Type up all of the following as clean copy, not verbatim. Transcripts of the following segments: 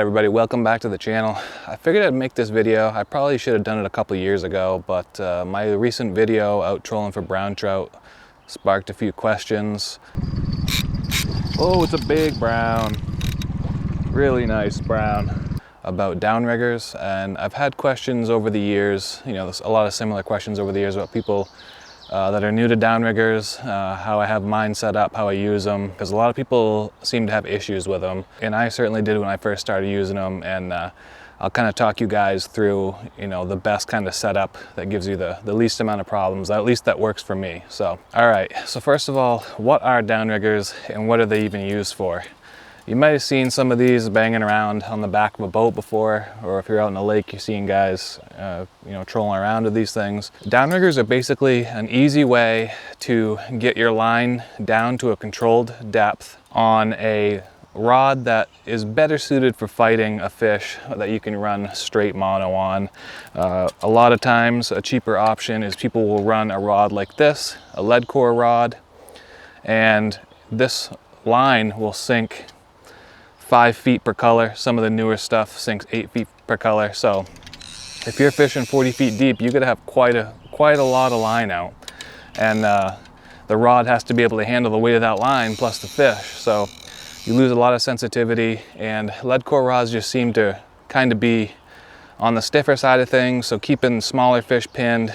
everybody, welcome back to the channel. I figured I'd make this video. I probably should have done it a couple years ago, but my recent video out trolling for brown trout sparked a few questions. Oh, it's a big brown, really nice brown, about downriggers. And I've had questions over the years, you know, there's a lot of similar questions over the years about people that are new to downriggers, how I have mine set up, how I use them, because a lot of people seem to have issues with them, and I certainly did when I first started using them. And I'll kind of talk you guys through, you know, the best kind of setup that gives you the least amount of problems, at least that works for me. So, all right, so first of all, what are downriggers and what are they even used for? You might have seen some of these banging around on the back of a boat before, or if you're out in the lake, you're seeing guys, you know, trolling around with these things. Downriggers are basically an easy way to get your line down to a controlled depth on a rod that is better suited for fighting a fish that you can run straight mono on. A lot of times, a cheaper option is people will run a rod like this, a lead core rod, and this line will sink 5 feet per color. Some of the newer stuff sinks 8 feet per color. So if you're fishing 40 feet deep, you gotta have quite a lot of line out. And the rod has to be able to handle the weight of that line plus the fish. So you lose a lot of sensitivity, and lead core rods just seem to kind of be on the stiffer side of things. So keeping smaller fish pinned,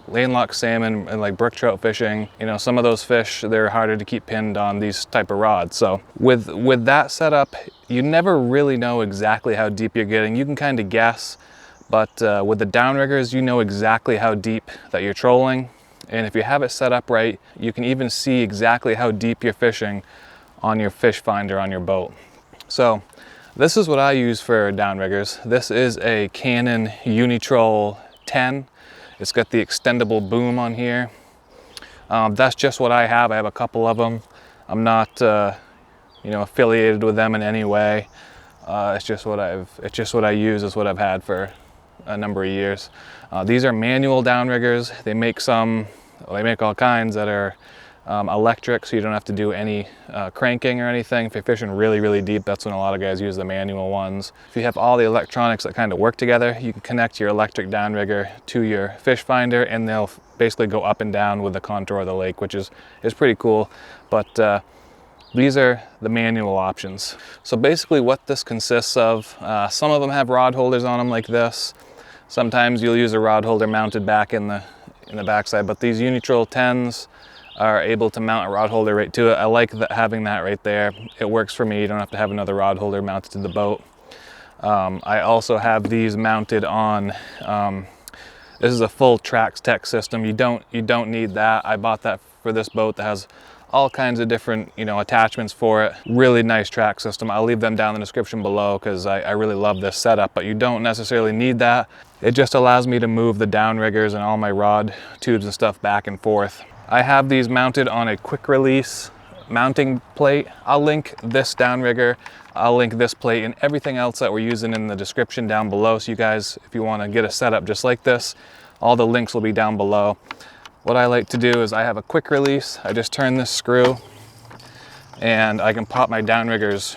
landlocked salmon and like brook trout fishing, you know, some of those fish, they're harder to keep pinned on these type of rods. So with that setup, you never really know exactly how deep you're getting. You can kind of guess, but with the downriggers, you know exactly how deep that you're trolling. And if you have it set up right, you can even see exactly how deep you're fishing on your fish finder on your boat. So this is what I use for downriggers. This is a Canon Unitrol 10. It's got the extendable boom on here. That's just what I have. I have a couple of them. I'm not, you know, affiliated with them in any way. It's just what I use. It's what I've had for a number of years. These are manual downriggers. They make all kinds that are electric, so you don't have to do any cranking or anything. If you're fishing really, really deep, that's when a lot of guys use the manual ones. If you have all the electronics that kind of work together, you can connect your electric downrigger to your fish finder, and they'll basically go up and down with the contour of the lake, which is pretty cool. But these are the manual options. So basically what this consists of, some of them have rod holders on them like this. Sometimes you'll use a rod holder mounted back in the backside, but these Unitrol 10s are able to mount a rod holder right to it. I like having that right there. It works for me. You don't have to have another rod holder mounted to the boat. I also have these mounted on, this is a full Trax Tech system. You don't need that. I bought that for this boat that has all kinds of different, you know, attachments for it. Really nice track system. I'll leave them down in the description below because I really love this setup, but you don't necessarily need that. It just allows me to move the downriggers and all my rod tubes and stuff back and forth. I have these mounted on a quick release mounting plate. I'll link this downrigger, I'll link this plate and everything else that we're using in the description down below. So you guys, if you want to get a setup just like this, all the links will be down below. What I like to do is I have a quick release. I just turn this screw and I can pop my downriggers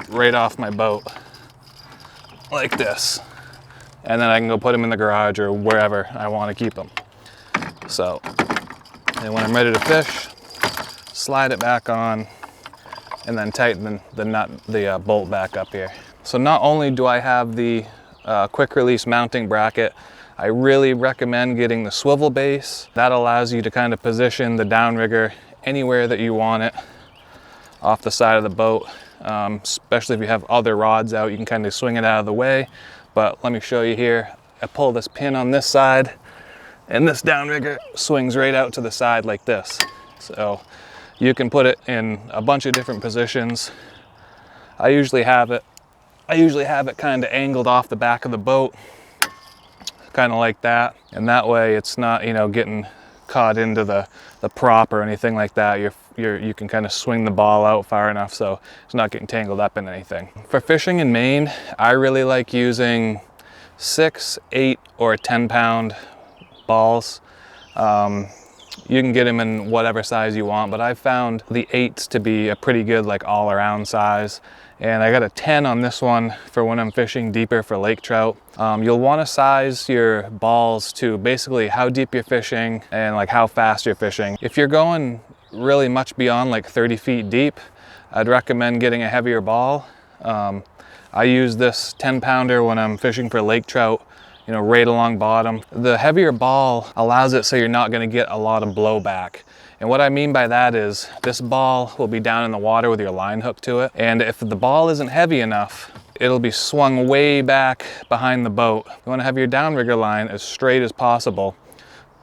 right off my boat like this. And then I can go put them in the garage or wherever I want to keep them. So, and when I'm ready to fish, slide it back on and then tighten the bolt back up here. So not only do I have the quick release mounting bracket, I really recommend getting the swivel base. That allows you to kind of position the downrigger anywhere that you want it off the side of the boat. Especially if you have other rods out, you can kind of swing it out of the way. But let me show you here. I pull this pin on this side and this downrigger swings right out to the side like this. So you can put it in a bunch of different positions. I usually have it kind of angled off the back of the boat, kind of like that. And that way it's not, you know, getting caught into the prop or anything like that. You can kind of swing the ball out far enough so it's not getting tangled up in anything. For fishing in Maine, I really like using 6, 8, or 10 pound balls. You can get them in whatever size you want, but I've found the 8s to be a pretty good like all around size. And I got a 10 on this one for when I'm fishing deeper for lake trout. You'll want to size your balls to basically how deep you're fishing and like how fast you're fishing. If you're going really much beyond like 30 feet deep, I'd recommend getting a heavier ball. I use this 10-pounder when I'm fishing for lake trout, you know, right along bottom. The heavier ball allows it so you're not going to get a lot of blowback. And what I mean by that is this ball will be down in the water with your line hooked to it. And if the ball isn't heavy enough, it'll be swung way back behind the boat. You want to have your downrigger line as straight as possible.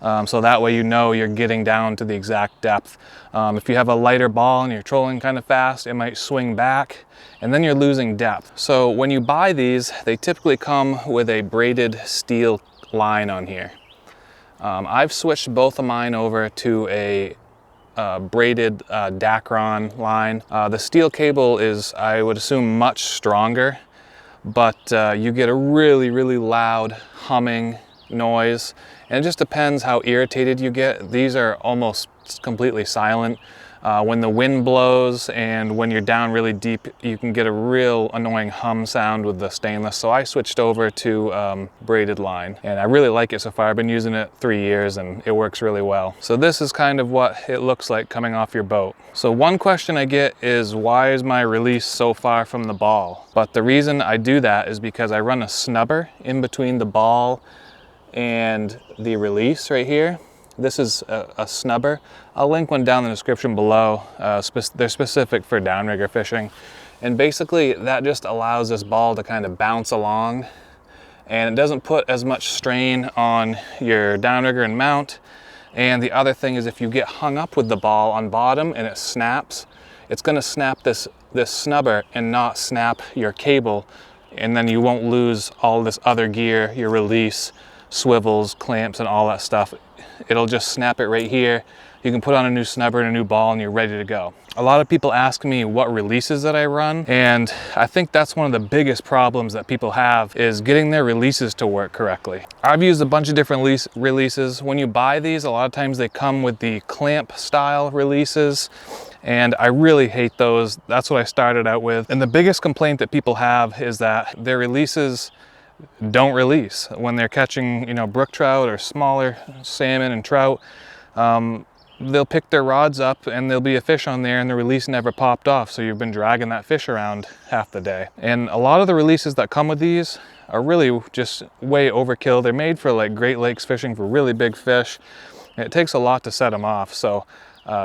So that way you know you're getting down to the exact depth. If you have a lighter ball and you're trolling kind of fast, it might swing back and then you're losing depth. So when you buy these, they typically come with a braided steel line on here. I've switched both of mine over to a braided Dacron line. The steel cable is, I would assume, much stronger, but you get a really, really loud humming noise, and it just depends how irritated you get. These are almost completely silent. When the wind blows and when you're down really deep, you can get a real annoying hum sound with the stainless. So I switched over to braided line, and I really like it so far. I've been using it 3 years and it works really well. So this is kind of what it looks like coming off your boat. So one question I get is, why is my release so far from the ball? But the reason I do that is because I run a snubber in between the ball and the release right here. This is a snubber. I'll link one down in the description below. They're specific for downrigger fishing. And basically that just allows this ball to kind of bounce along, and it doesn't put as much strain on your downrigger and mount. And the other thing is, if you get hung up with the ball on bottom and it snaps, it's gonna snap this snubber and not snap your cable. And then you won't lose all this other gear, your release, swivels, clamps, and all that stuff. It'll just snap it right here. You can put on a new snubber and a new ball and you're ready to go. A lot of people ask me what releases that I run, and I think that's one of the biggest problems that people have, is getting their releases to work correctly. I've used a bunch of different releases. When you buy these, a lot of times they come with the clamp style releases, and I really hate those. That's what I started out with. And the biggest complaint that people have is that their releases don't release when they're catching, you know, brook trout or smaller salmon and trout. They'll pick their rods up and there'll be a fish on there and the release never popped off, so you've been dragging that fish around half the day. And a lot of the releases that come with these are really just way overkill. They're made for like Great Lakes fishing, for really big fish, and it takes a lot to set them off. So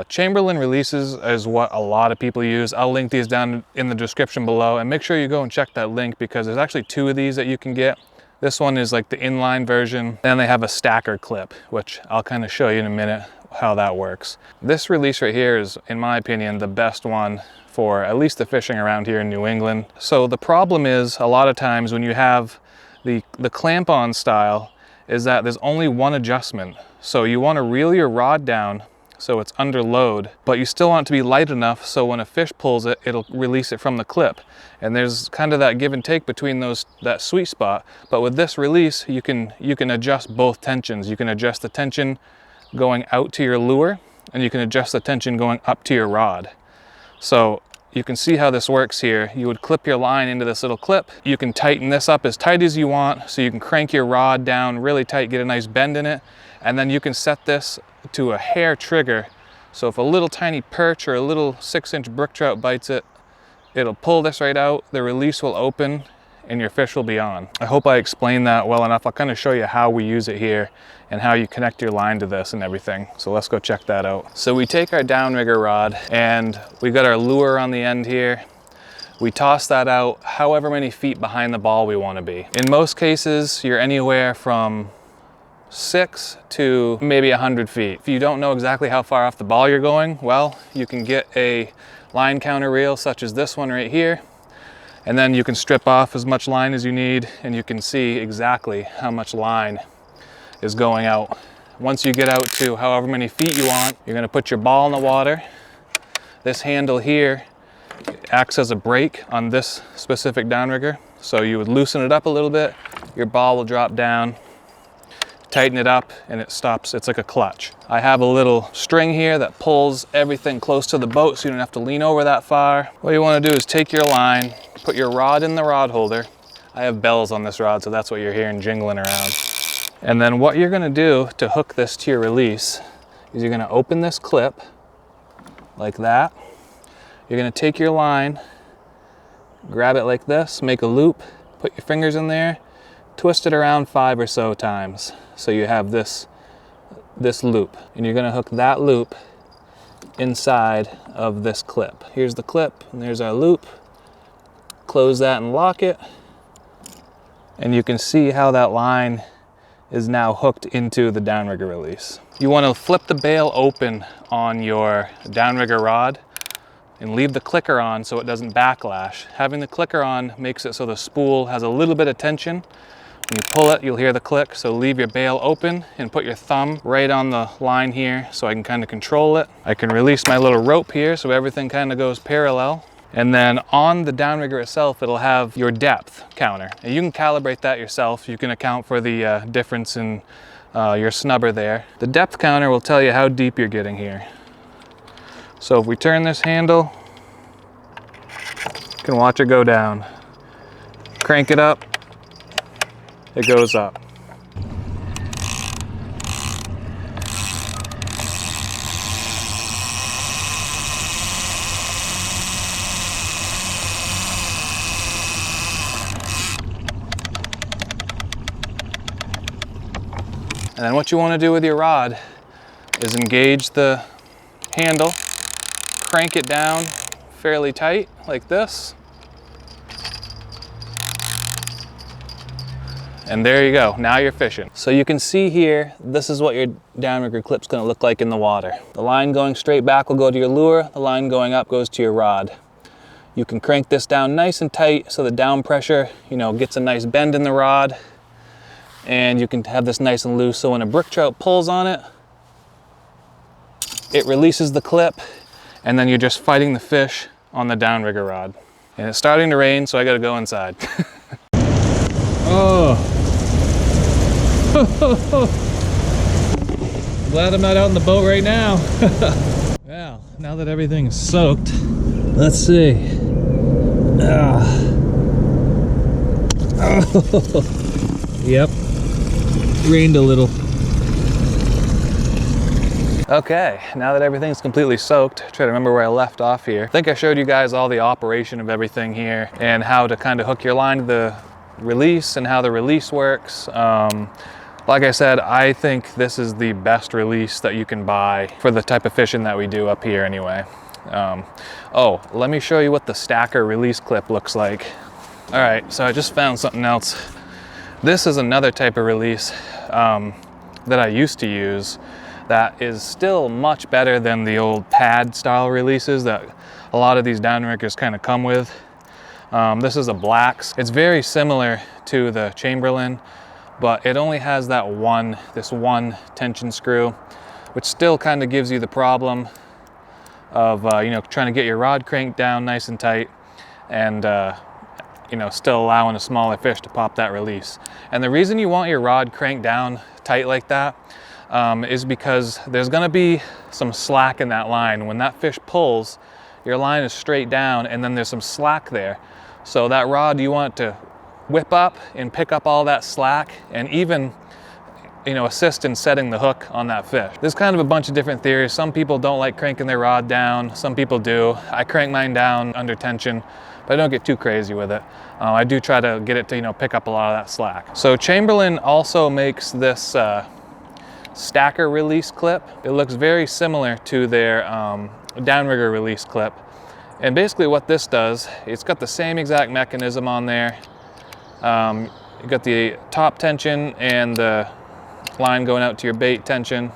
Chamberlain releases is what a lot of people use. I'll link these down in the description below, and make sure you go and check that link, because there's actually 2 of these that you can get. This one is like the inline version, and they have a stacker clip, which I'll kind of show you in a minute how that works. This release right here is, in my opinion, the best one for at least the fishing around here in New England. So the problem is, a lot of times when you have the clamp-on style, is that there's only one adjustment. So you want to reel your rod down so it's under load, but you still want it to be light enough so when a fish pulls it, it'll release it from the clip. And there's kind of that give and take between that sweet spot. But with this release, you can adjust both tensions. You can adjust the tension going out to your lure, and you can adjust the tension going up to your rod. So you can see how this works here. You would clip your line into this little clip. You can tighten this up as tight as you want, so you can crank your rod down really tight, get a nice bend in it, and then you can set this to a hair trigger. So if a little tiny perch or a little 6-inch brook trout bites it, it'll pull this right out, the release will open, and your fish will be on. I hope I explained that well enough. I'll kind of show you how we use it here and how you connect your line to this and everything. So let's go check that out. So we take our downrigger rod and we got our lure on the end here. We toss that out however many feet behind the ball we want to be. In most cases, you're anywhere from 6 to maybe 100 feet. If you don't know exactly how far off the ball you're going, well, you can get a line counter reel such as this one right here, and then you can strip off as much line as you need, and you can see exactly how much line is going out. Once you get out to however many feet you want, you're going to put your ball in the water. This handle here acts as a brake on this specific downrigger, so you would loosen it up a little bit, your ball will drop down. tighten it up and it stops. It's like a clutch. I have a little string here that pulls everything close to the boat so you don't have to lean over that far. What you want to do is take your line, put your rod in the rod holder. I have bells on this rod, so that's what you're hearing jingling around. And then what you're gonna do to hook this to your release is you're gonna open this clip like that. You're gonna take your line, grab it like this, make a loop, put your fingers in there, twist it around 5 or so times. So you have this loop, and you're gonna hook that loop inside of this clip. Here's the clip, and there's our loop. Close that and lock it. And you can see how that line is now hooked into the downrigger release. You want to flip the bail open on your downrigger rod and leave the clicker on so it doesn't backlash. Having the clicker on makes it so the spool has a little bit of tension. When you pull it, you'll hear the click, so leave your bail open and put your thumb right on the line here so I can kind of control it. I can release my little rope here so everything kind of goes parallel. And then on the downrigger itself, it'll have your depth counter. And you can calibrate that yourself. You can account for the difference in your snubber there. The depth counter will tell you how deep you're getting here. So if we turn this handle, you can watch it go down. Crank it up, it goes up. And then what you want to do with your rod is engage the handle, crank it down fairly tight like this. And there you go, now you're fishing. So you can see here, this is what your downrigger clip's gonna look like in the water. The line going straight back will go to your lure, the line going up goes to your rod. You can crank this down nice and tight so the down pressure, gets a nice bend in the rod. And you can have this nice and loose so when a brook trout pulls on it, it releases the clip and then you're just fighting the fish on the downrigger rod. And it's starting to rain, so I gotta go inside. Oh. Glad I'm not out in the boat right now. Well, now that everything's soaked, let's see. Yep. Rained a little. Okay, now that everything's completely soaked, try to remember where I left off here. I think I showed you guys all the operation of everything here and how to kind of hook your line to the release and how the release works. Like I said, I think this is the best release that you can buy for the type of fishing that we do up here anyway. Oh, let me show you what the stacker release clip looks like. All right, so I just found something else. This is another type of release that I used to use that is still much better than the old pad style releases that a lot of these downriggers kind of come with. This is a Black's. It's very similar to the Chamberlain, but it only has that this one tension screw, which still kind of gives you the problem of trying to get your rod cranked down nice and tight and still allowing a smaller fish to pop that release. And the reason you want your rod cranked down tight like that is because there's gonna be some slack in that line. When that fish pulls, your line is straight down and then there's some slack there. So that rod, you want it to whip up and pick up all that slack and even assist in setting the hook on that fish. There's kind of a bunch of different theories. Some people don't like cranking their rod down, some people do. I crank mine down under tension, but I don't get too crazy with it. I do try to get it to pick up a lot of that slack. So Chamberlain also makes this stacker release clip. It looks very similar to their downrigger release clip. And basically what this does, it's got the same exact mechanism on there. You got the top tension and the line going out to your bait tension.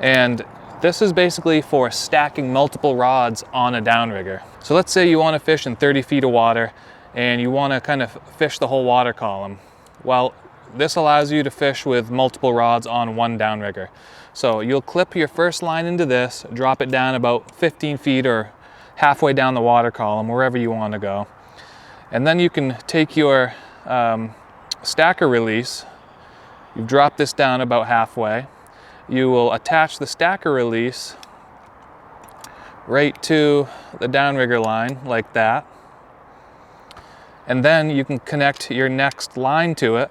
And this is basically for stacking multiple rods on a downrigger. So let's say you want to fish in 30 feet of water and you want to kind of fish the whole water column. Well, this allows you to fish with multiple rods on one downrigger. So you'll clip your first line into this, drop it down about 15 feet or halfway down the water column, wherever you want to go. And then you can take your stacker release You've dropped this down about halfway. You will attach the stacker release right to the downrigger line like that. And then you can connect your next line to it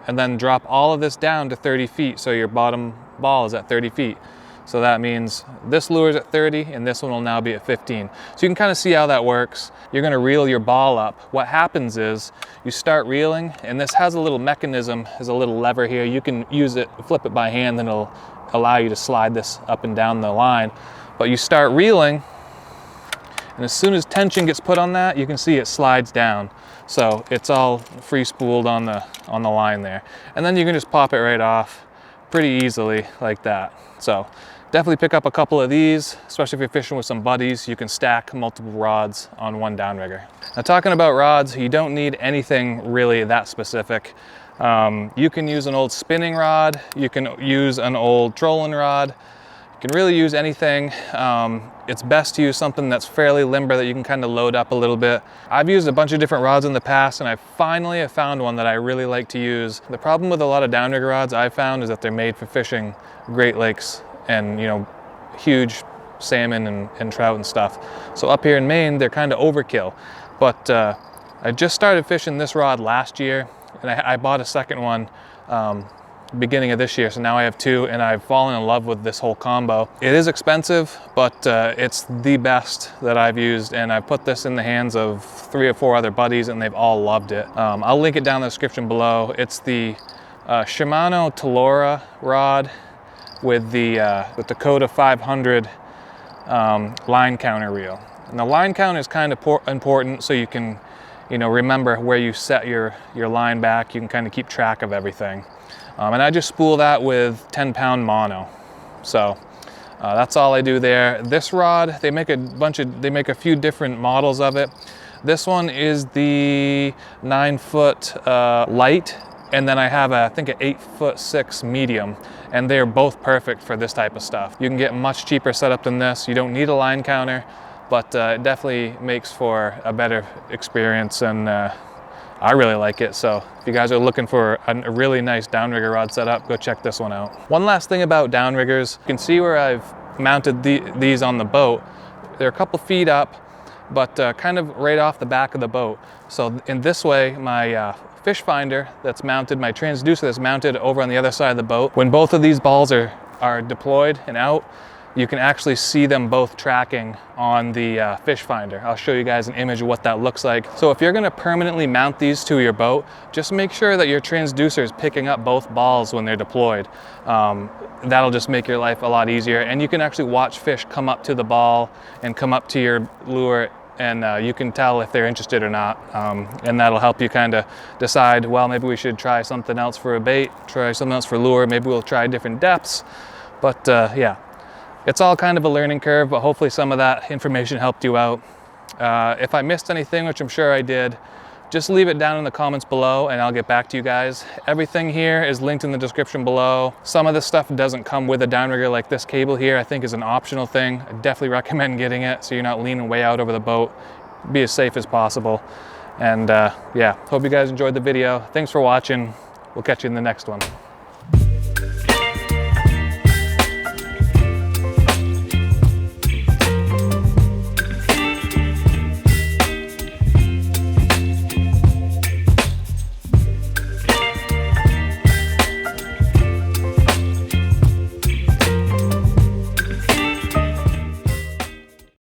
and then drop all of this down to 30 feet. So your bottom ball is at 30 feet. So that means this lure is at 30 and this one will now be at 15. So you can kind of see how that works. You're gonna reel your ball up. What happens is you start reeling, and this has a little mechanism, has a little lever here. You can use it, flip it by hand, and it'll allow you to slide this up and down the line. But you start reeling, and as soon as tension gets put on that, you can see it slides down. So it's all free spooled on the line there. And then you can just pop it right off pretty easily like that. So definitely pick up a couple of these, especially if you're fishing with some buddies. You can stack multiple rods on one downrigger. Now, talking about rods, you don't need anything really that specific. You can use an old spinning rod. You can use an old trolling rod. You can really use anything. It's best to use something that's fairly limber that you can kind of load up a little bit. I've used a bunch of different rods in the past, and I finally have found one that I really like to use. The problem with a lot of downrigger rods I've found is that they're made for fishing Great Lakes and, you know, huge salmon and trout and stuff. So up here in Maine, they're kind of overkill. But I just started fishing this rod last year, and I bought a second one beginning of this year, so now I have two, and I've fallen in love with this whole combo. It is expensive, but it's the best that I've used, and I put this in the hands of 3 or 4 other buddies, and they've all loved it. I'll link it down in the description below. It's the Shimano Telora rod with the Dakota 500 line counter reel. And the line count is kind of important, so you can, you know, remember where you set your line back. You can kind of keep track of everything. And I just spool that with 10-pound mono. So that's all I do there. This rod, they make a few different models of it. This one is the 9-foot light, and then I have I think an 8'6" medium, and they're both perfect for this type of stuff. You can get much cheaper setup than this. You don't need a line counter, but it definitely makes for a better experience, and I really like it. So if you guys are looking for a really nice downrigger rod setup, go check this one out. One last thing about downriggers, you can see where I've mounted these on the boat. They're a couple feet up, but kind of right off the back of the boat. So in this way, my fish finder that's mounted, my transducer that's mounted over on the other side of the boat, when both of these balls are deployed and out, you can actually see them both tracking on the fish finder. I'll show you guys an image of what that looks like. So if you're gonna permanently mount these to your boat, just make sure that your transducer is picking up both balls when they're deployed. That'll just make your life a lot easier. And you can actually watch fish come up to the ball and come up to your lure, and you can tell if they're interested or not. And that'll help you kind of decide, well, maybe we should try something else for a bait, try something else for lure, maybe we'll try different depths. But yeah. It's all kind of a learning curve, but hopefully some of that information helped you out. If I missed anything, which I'm sure I did, just leave it down in the comments below and I'll get back to you guys. Everything here is linked in the description below. Some of this stuff doesn't come with a downrigger, like this cable here I think is an optional thing. I definitely recommend getting it so you're not leaning way out over the boat. Be as safe as possible. And yeah, hope you guys enjoyed the video. Thanks for watching. We'll catch you in the next one.